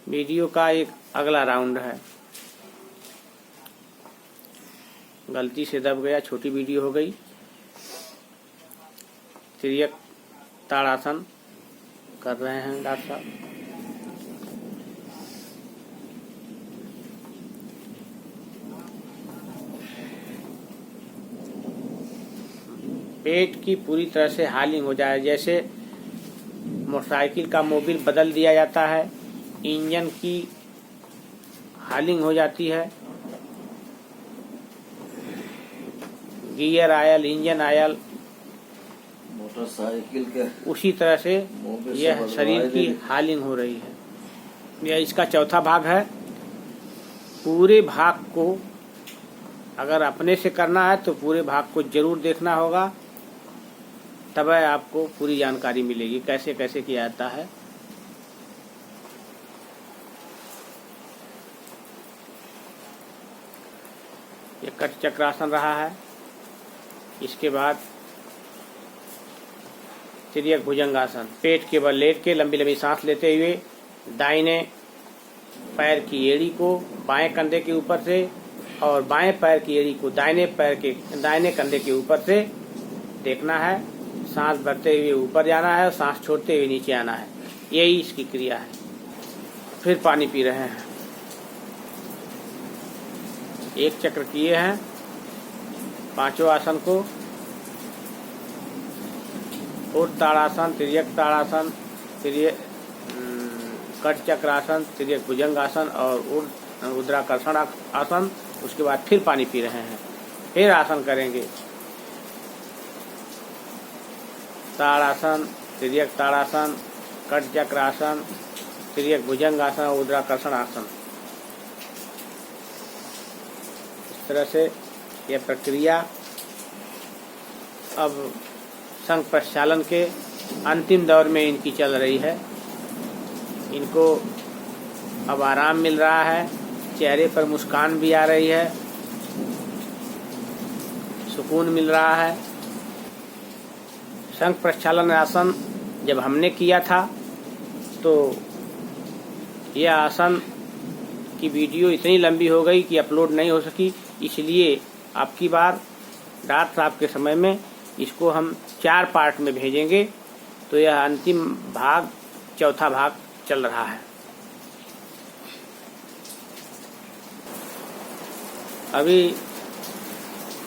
Video का एक अगला राउंड है। गलती से दब गया, छोटी वीडियो हो गई। तिर्यक ताड़ासन कर रहे हैं डॉक्टर साहब। पेट की पूरी तरह से हालिंग हो जाए, जैसे मोटरसाइकिल का मोबिल बदल दिया जाता है, इंजन की हालिंग हो जाती है, gear oil, engine oil, motorcycle के उसी तरह से यह शरीर की हालिंग हो रही है। यह इसका चौथा भाग है। पूरे भाग को अगर अपने से करना है तो पूरे भाग को जरूर देखना होगा, तब आपको पूरी जानकारी मिलेगी कैसे कैसे किया जाता है। ये कट चक्रासन रहा है। इसके बाद तिर्यक भुजंगासन। पेट के बल लेट के लंबी लंबी सांस लेते हुए दाहिने पैर की एड़ी को बाएं कंधे के ऊपर से और बाएं पैर की एड़ी को दाहिने कंधे के ऊपर से देखना है। सांस भरते हुए ऊपर जाना है और सांस छोड़ते हुए नीचे आना है। यही इसकी क्रिया है। फिर पानी पी रहे हैं। एक चक्र किए हैं पांचों आसन को। ऊर्ध्व ताड़ासन, तिर्यक ताड़ासन, कट चक्रासन, तिर्यक भुजंगासन और ऊर्ध्वाकर्षण आसन। उसके बाद फिर पानी पी रहे हैं। फिर आसन करेंगे। ताड़ासन, तिर्यक ताड़ासन, कट चक्रासन, तिर्यक भुजंगासन और ऊर्ध्वाकर्षण आसन। इस तरह से यह प्रक्रिया अब संघ प्रक्षालन के अंतिम दौर में इनकी चल रही है। इनको अब आराम मिल रहा है, चेहरे पर मुस्कान भी आ रही है, सुकून मिल रहा है। संघ प्रक्षालन आसन जब हमने किया था तो यह आसन की वीडियो इतनी लंबी हो गई कि अपलोड नहीं हो सकी, इसलिए आपकी बार डॉक्टर साहब के समय में इसको हम 4 पार्ट में भेजेंगे। तो यह अंतिम भाग, चौथा भाग चल रहा है। अभी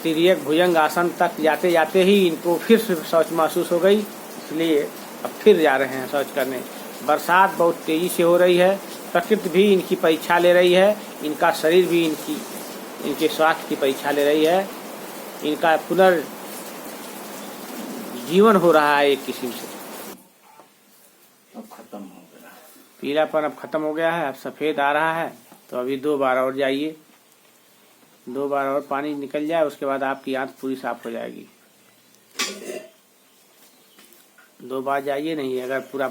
तिर्यक भुजंग आसन तक जाते जाते ही इनको फिर से शौच महसूस हो गई, इसलिए अब फिर जा रहे हैं शौच करने। बरसात बहुत तेजी से हो रही है, प्रकृति भी इनकी परीक्षा ले रही है, इनका शरीर भी इनके स्वास्थ्य की परीक्षा ले रही है। इनका पुनर्जीवन हो रहा है एक किस्म से। अब खत्म हो गया, पीलापन अब खत्म हो गया है, अब सफेद आ रहा है। तो अभी 2 बार और जाइए, 2 बार और पानी निकल जाए, उसके बाद आपकी आंख पूरी साफ हो जाएगी। 2 बार जाइए नहीं, अगर पूरा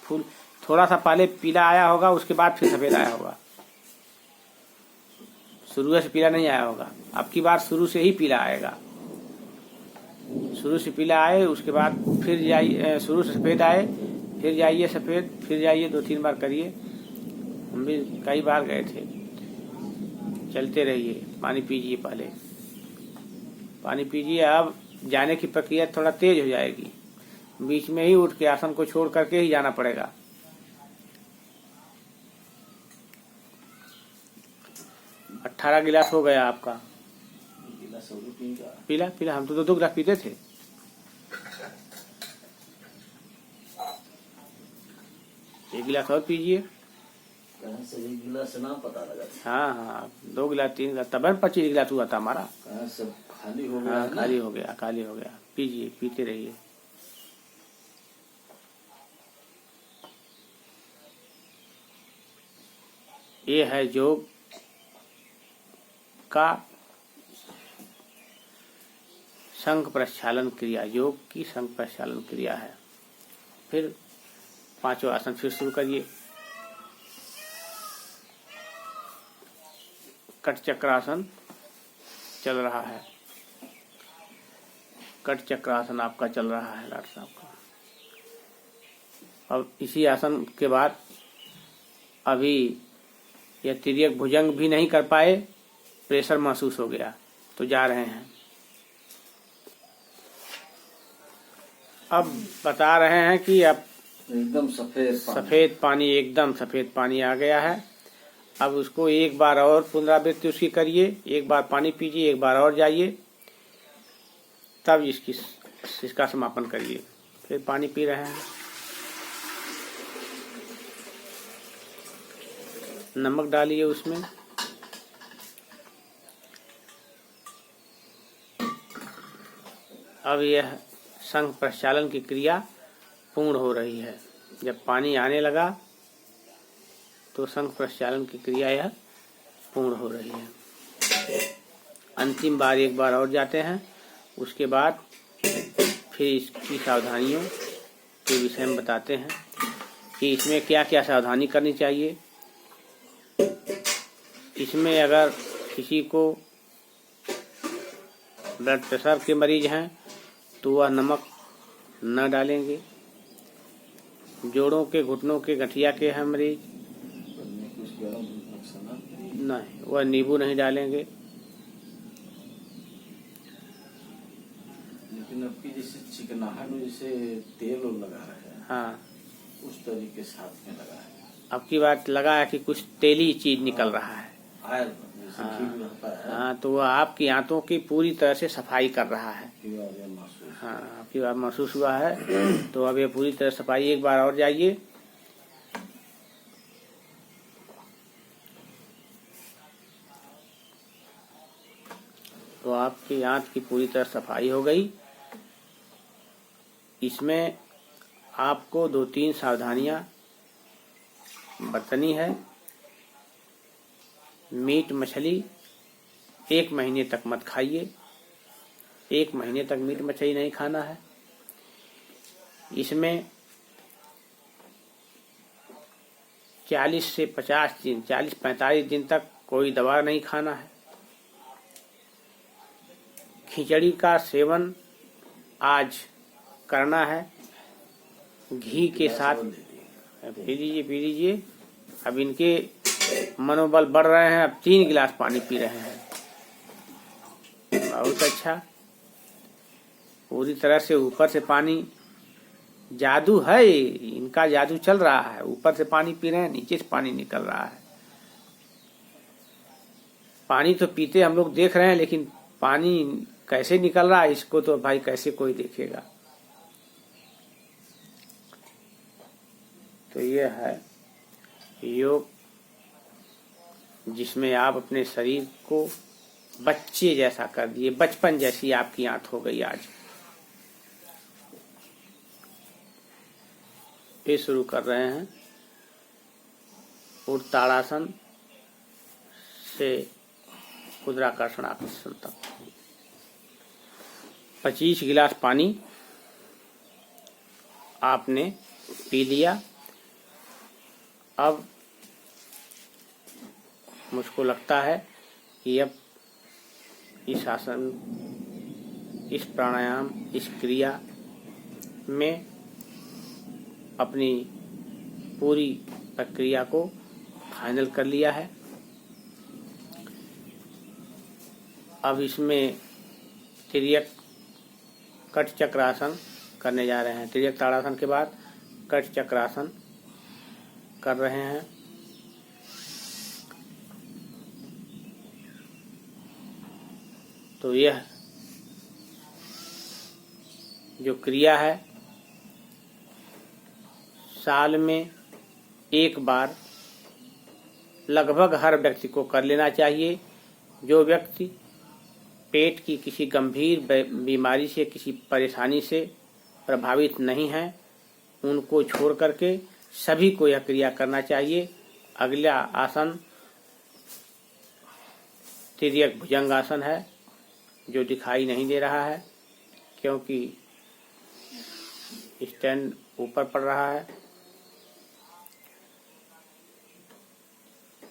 फूल थोड़ा सा पहले पीला आया होगा, उसके बाद फिर सफेद आया होगा। शुरू से पीला नहीं आया होगा, अब की बार शुरू से ही पीला आएगा। शुरू से पीला आए, उसके बाद फिर जाइए, शुरू से सफेद आए, फिर जाइए सफेद, फिर जाइए, 2-3 बार करिए। हम भी कई बार गए थे। चलते रहिए, पानी पीजिए, पहले पानी पीजिए। अब जाने की प्रक्रिया थोड़ा तेज हो जाएगी, बीच में ही उठ के आसन को छोड़ करके ही जाना पड़ेगा। गिलास 18 गिलास हो गया आपका। गिलास और पीगा। पीला हम तो 2 गिलास पीते थे। एक गिलास और पीजिए। कहाँ से एक गिलास ना पता लगा था। हाँ, 2 गिलास 3 गिलास, तब 25 गिलास हुआ था हमारा। कहाँ सब खाली हो गया। हाँ, खाली हो गया। पीजिए, पीते रहिए। ये है योग का संघ प्रक्षालन क्रिया, योग की संघ प्रक्षालन क्रिया है। फिर 5 आसन फिर शुरू करिए। कट चक्रासन चल रहा है। कट चक्रासन आपका चल रहा है डॉक्टर साहब का। अब इसी आसन के बाद अभी यह तिर्यक भुजंग भी नहीं कर पाए, प्रेशर महसूस हो गया तो जा रहे हैं। अब बता रहे हैं कि अब एकदम सफेद पानी, एकदम सफेद पानी आ गया है। अब उसको एक बार और पुनरावृत्ति उसकी करिए, एक बार पानी पीजिए, एक बार और जाइए, तब इसका समापन करिए। फिर पानी पी रहे हैं। नमक डालिए उसमें। अब यह संघ प्रक्षालन की क्रिया पूर्ण हो रही है। जब पानी आने लगा तो संघ प्रक्षालन की क्रिया यह पूर्ण हो रही है। अंतिम बार एक बार और जाते हैं। उसके बाद फिर इसकी सावधानियों के विषय में बताते हैं कि इसमें क्या क्या सावधानी करनी चाहिए। इसमें अगर किसी को ब्लड प्रेशर के मरीज हैं तो वह नमक न डालेंगे। जोड़ों के, घुटनों के, गठिया के हैं मरीज, नहीं, वह नींबू नहीं डालेंगे। लेकिन आपकी जैसे चिकनाहट में जैसे तेल लगा है, हाँ, उस तरीके से हाथ में लगा है। अब की बात लगा है कि कुछ तेली चीज निकल रहा है। हाँ, तो वह आपकी आंतों की पूरी तरह से सफाई कर रहा है। हाँ, आपकी बात महसूस हुआ है। तो अब ये पूरी तरह सफाई, एक बार और जाइए। तो आपकी आंत की पूरी तरह सफाई हो गई। इसमें आपको 2-3 सावधानियां बरतनी है। मीट मछली 1 महीने तक मत खाइए। 1 महीने तक मीट मछली नहीं खाना है। इसमें 40 से 50 दिन, 40-45 दिन तक कोई दवा नहीं खाना है। खिचड़ी का सेवन आज करना है घी के साथ। पी लीजिए। अब इनके मनोबल बढ़ रहे हैं। अब 3 गिलास पानी पी रहे हैं। बहुत अच्छा। पूरी तरह से ऊपर से पानी, जादू है इनका, जादू चल रहा है। ऊपर से पानी पी रहे हैं, नीचे से पानी निकल रहा है। पानी तो पीते हम लोग देख रहे हैं, लेकिन पानी कैसे निकल रहा है इसको तो भाई कैसे कोई देखेगा। तो ये है योग, जिसमें आप अपने शरीर को बच्चे जैसा कर दिए, बचपन जैसी आपकी आंत हो गई आज। ये शुरू कर रहे हैं ताड़ासन से उद्राकर्षण आकर्षण तक। 25 गिलास पानी आपने पी लिया। अब मुझको लगता है कि अब इस आसन, इस प्राणायाम, इस क्रिया में अपनी पूरी प्रक्रिया को फाइनल कर लिया है। अब इसमें तिर्यक कट चक्रासन करने जा रहे हैं। तिर्यक ताड़ासन के बाद कट चक्रासन कर रहे हैं। तो यह जो क्रिया है साल में एक बार लगभग हर व्यक्ति को कर लेना चाहिए। जो व्यक्ति पेट की किसी गंभीर बीमारी से, किसी परेशानी से प्रभावित नहीं है, उनको छोड़ करके सभी को यह क्रिया करना चाहिए। अगला आसन तिर्यक भुजंगासन है, जो दिखाई नहीं दे रहा है क्योंकि स्टैंड ऊपर पड़ रहा है।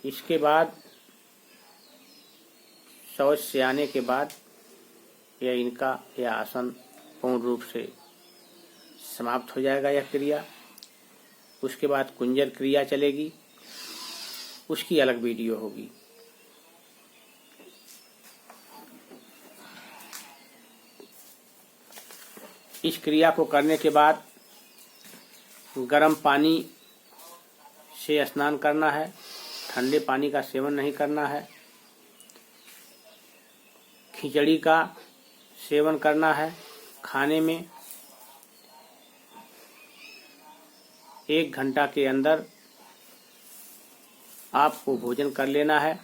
इसके बाद शौच से आने के बाद यह आसन पूर्ण रूप से समाप्त हो जाएगा, यह क्रिया। उसके बाद कुंजर क्रिया चलेगी। उसकी अलग वीडियो होगी। इस क्रिया को करने के बाद गर्म पानी से स्नान करना है, ठंडे पानी का सेवन नहीं करना है। खिचड़ी का सेवन करना है। खाने में 1 घंटा के अंदर आपको भोजन कर लेना है।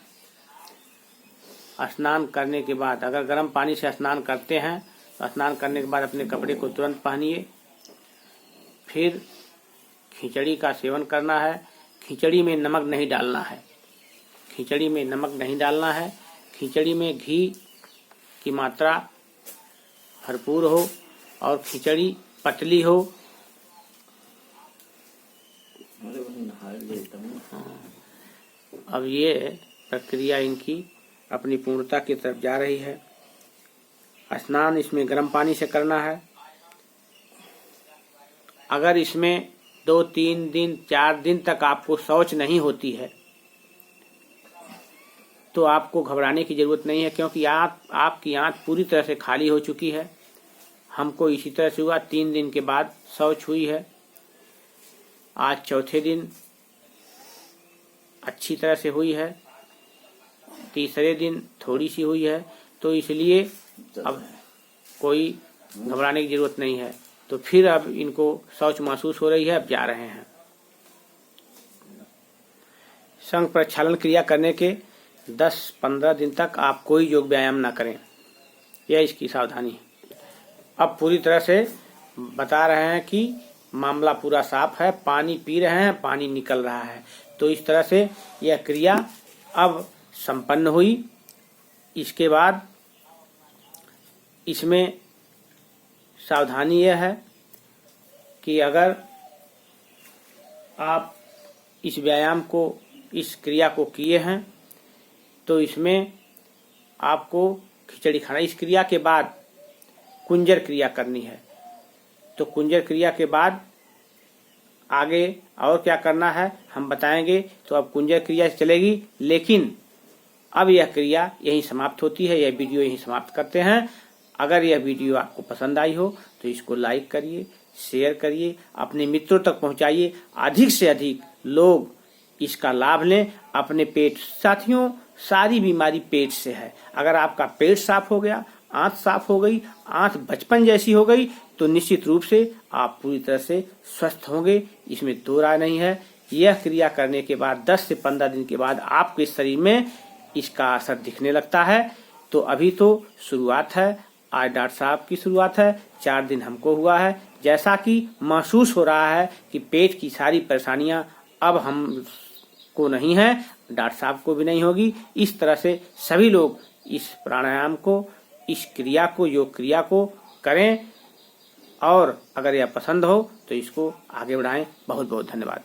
स्नान करने के बाद अगर गर्म पानी से स्नान करते हैं तो स्नान करने के बाद अपने कपड़े को तुरंत पहनिए। फिर खिचड़ी का सेवन करना है। खिचड़ी में नमक नहीं डालना है। खिचड़ी में नमक नहीं डालना है। खिचड़ी में घी की मात्रा भरपूर हो और खिचड़ी पतली हो। अब ये प्रक्रिया इनकी अपनी पूर्णता की तरफ जा रही है। स्नान इसमें गर्म पानी से करना है। अगर इसमें 2-3 दिन 4 दिन तक आपको शौच नहीं होती है तो आपको घबराने की जरूरत नहीं है, क्योंकि आपकी आंत पूरी तरह से खाली हो चुकी है। हमको इसी तरह से हुआ। 3 दिन के बाद शौच हुई है। आज चौथे दिन अच्छी तरह से हुई है। तीसरे दिन थोड़ी सी हुई है। तो इसलिए अब कोई घबराने की जरूरत नहीं है। तो फिर अब इनको शौच महसूस हो रही है। अब जा रहे हैं। संघ प्रक्षालन क्रिया करने के 10-15 दिन तक आप कोई योग व्यायाम ना करें। यह इसकी सावधानी है। अब पूरी तरह से बता रहे हैं कि मामला पूरा साफ है। पानी पी रहे हैं, पानी निकल रहा है। तो इस तरह से यह क्रिया अब संपन्न हुई। इसके बाद इसमें सावधानी यह है कि अगर आप इस व्यायाम को, इस क्रिया को किए हैं तो इसमें आपको खिचड़ी खाना। इस क्रिया के बाद कुंजर क्रिया करनी है। तो कुंजर क्रिया के बाद आगे और क्या करना है हम बताएंगे। तो अब कुंजर क्रिया चलेगी, लेकिन अब यह क्रिया यहीं समाप्त होती है। यह वीडियो यहीं समाप्त करते हैं। अगर यह वीडियो आपको पसंद आई हो तो इसको लाइक करिए, शेयर करिए, अपने मित्रों तक पहुंचाइए। अधिक से अधिक लोग इसका लाभ लें। अपने पेट, साथियों सारी बीमारी पेट से है। अगर आपका पेट साफ हो गया, आंत साफ हो गई, आंत बचपन जैसी हो गई, तो निश्चित रूप से आप पूरी तरह से स्वस्थ होंगे। इसमें दो राय नहीं है। यह क्रिया करने के बाद 10 से 15 दिन के बाद आपके शरीर में इसका असर दिखने लगता है। तो अभी तो शुरुआत है। आज डॉक्टर साहब की शुरुआत है। 4 दिन हमको हुआ है। जैसा कि महसूस हो रहा है कि पेट की सारी परेशानियां अब हमको नहीं है, डॉक्टर साहब को भी नहीं होगी। इस तरह से सभी लोग इस प्राणायाम को, इस क्रिया को, योग क्रिया को करें। और अगर यह पसंद हो तो इसको आगे बढ़ाएं। बहुत बहुत धन्यवाद।